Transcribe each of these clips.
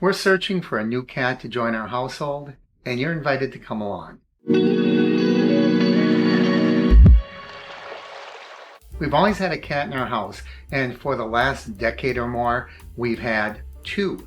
We're searching for a new cat to join our household, and you're invited to come along. We've always had a cat in our house, and for the last decade or more, we've had two.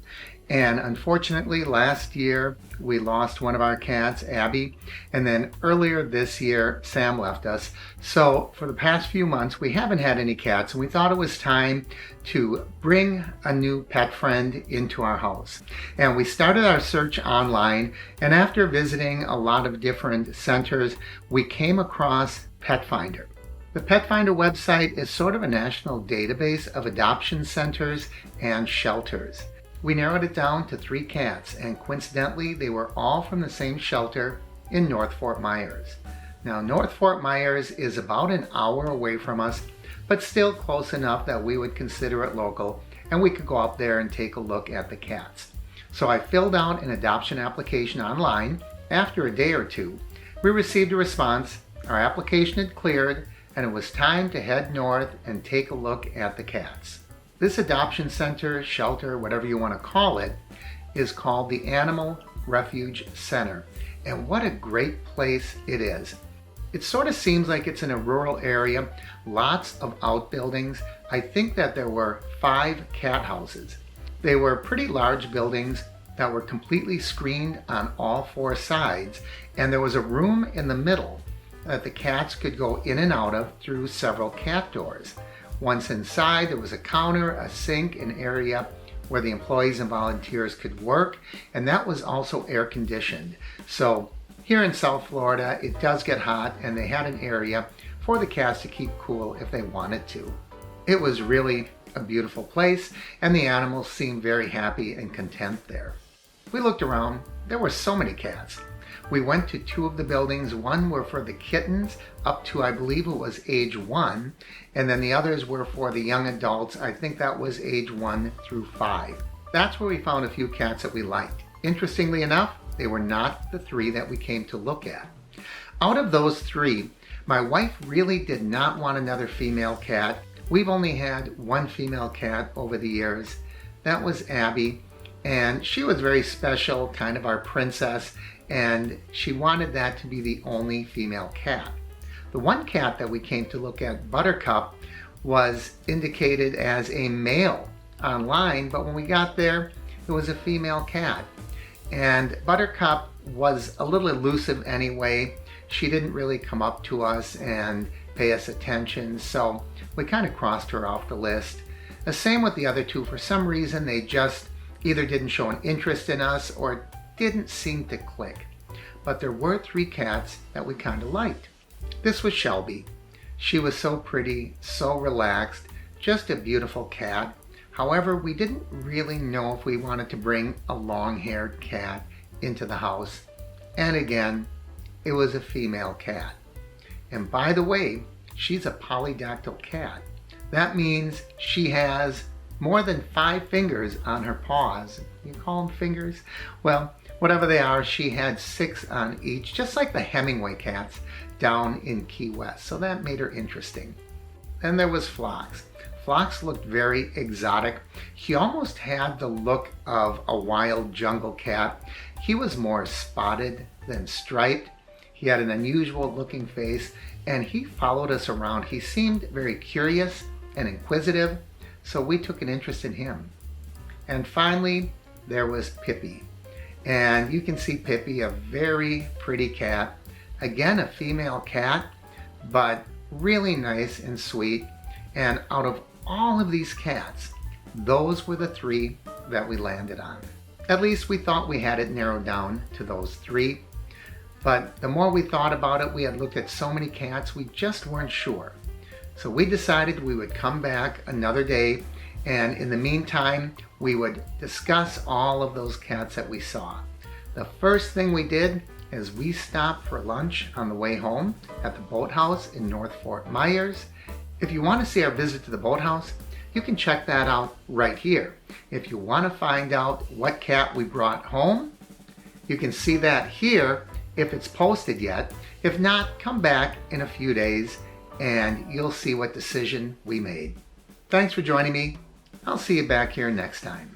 And unfortunately, last year, we lost one of our cats, Abby, and then earlier this year, Sam left us. So for the past few months, we haven't had any cats, and we thought it was time to bring a new pet friend into our house. And we started our search online, and after visiting a lot of different centers, we came across Petfinder. The Petfinder website is sort of a national database of adoption centers and shelters. We narrowed it down to 3 cats, and coincidentally, they were all from the same shelter in North Fort Myers. Now, North Fort Myers is about an hour away from us, but still close enough that we would consider it local, and we could go up there and take a look at the cats. So I filled out an adoption application online. After a day or two, we received a response. Our application had cleared, and it was time to head north and take a look at the cats. This adoption center, shelter, whatever you want to call it, is called the Animal Refuge Center. And what a great place it is. It sort of seems like it's in a rural area, lots of outbuildings. I think that there were 5 cat houses. They were pretty large buildings that were completely screened on all 4 sides, and there was a room in the middle that the cats could go in and out of through several cat doors. Once inside, there was a counter, a sink, an area where the employees and volunteers could work, and that was also air conditioned. So here in South Florida, it does get hot, and they had an area for the cats to keep cool if they wanted to. It was really a beautiful place, and the animals seemed very happy and content there. We looked around. There were so many cats. We went to 2 of the buildings. One were for the kittens up to, I believe it was age 1, and then the others were for the young adults. I think that was age 1 through 5. That's where we found a few cats that we liked. Interestingly enough, they were not the 3 that we came to look at. Out of those 3, my wife really did not want another female cat. We've only had 1 female cat over the years. That was Abby, and she was very special, kind of our princess, and she wanted that to be the only female cat. The one cat that we came to look at, Buttercup, was indicated as a male online, but when we got there, it was a female cat. And Buttercup was a little elusive anyway. She didn't really come up to us and pay us attention, so we kind of crossed her off the list. The same with the other 2. For some reason, they just either didn't show an interest in us or didn't seem to click. But there were 3 cats that we kind of liked. This was Shelby. She was so pretty, so relaxed, just a beautiful cat. However, we didn't really know if we wanted to bring a long-haired cat into the house. And again, it was a female cat. And by the way, she's a polydactyl cat. That means she has more than 5 fingers on her paws. You call them fingers? Well, whatever they are, she had 6 on each, just like the Hemingway cats down in Key West. So that made her interesting. Then there was Phlox. Phlox looked very exotic. He almost had the look of a wild jungle cat. He was more spotted than striped. He had an unusual looking face, and he followed us around. He seemed very curious and inquisitive, so we took an interest in him. And finally, there was Pippi. And you can see Pippi, a very pretty cat. Again, a female cat, but really nice and sweet. And out of all of these cats, those were the 3 that we landed on. At least we thought we had it narrowed down to those 3. But the more we thought about it, we had looked at so many cats, we just weren't sure. So we decided we would come back another day, and in the meantime, we would discuss all of those cats that we saw. The first thing we did is we stopped for lunch on the way home at the boathouse in North Fort Myers. If you want to see our visit to the boathouse, you can check that out right here. If you want to find out what cat we brought home, you can see that here if it's posted yet. If not, come back in a few days and you'll see what decision we made. Thanks for joining me. I'll see you back here next time.